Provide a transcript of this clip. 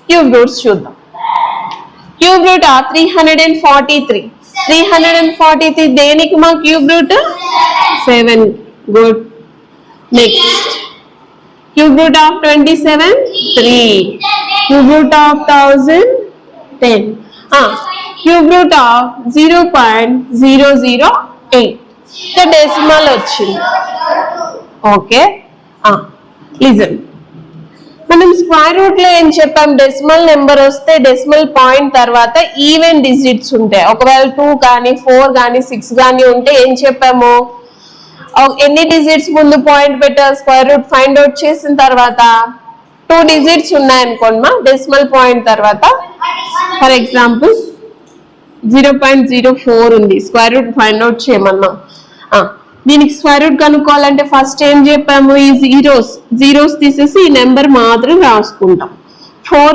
Cube roots చూద్దాం. Cube root 343. 343 దేనికి మా cube root? 7. Good. Next cube root of 27, 3. Cube root of 1000, 10. Cube root of 0.008. ఇంకా decimal వచ్చింది. Okay, listen. మనం square root లో ఏం చెప్పాం? డెసిమల్ నెంబర్ వస్తే డెసిమల్ పాయింట్ తర్వాత ఈవెన్ డిజిట్స్ ఉంటాయి. ఒకవేళ 2 కానీ 4 కానీ 6 కానీ ఉంటే ఏం చెప్పాము? ఎన్ని డిజిట్స్ ముందు పాయింట్ పెట్టారు? స్క్వేర్ రూట్ ఫైండ్ అవుట్ చేసిన తర్వాత 2 డిజిట్స్ ఉన్నాయనుకోండి మా డెసిమల్ పాయింట్ తర్వాత. ఫర్ ఎగ్జాంపుల్ 0.04 ఉంది, స్క్వేర్ రూట్ ఫైండ్ అవుట్ చేయమన్నాం. దీనికి స్క్వేర్ రూట్ కనుక్కోవాలంటే ఫస్ట్ ఏం చెప్పాము? ఈ జీరోస్ తీసేసి ఈ నెంబర్ మాత్రం రాసుకుంటాం. 4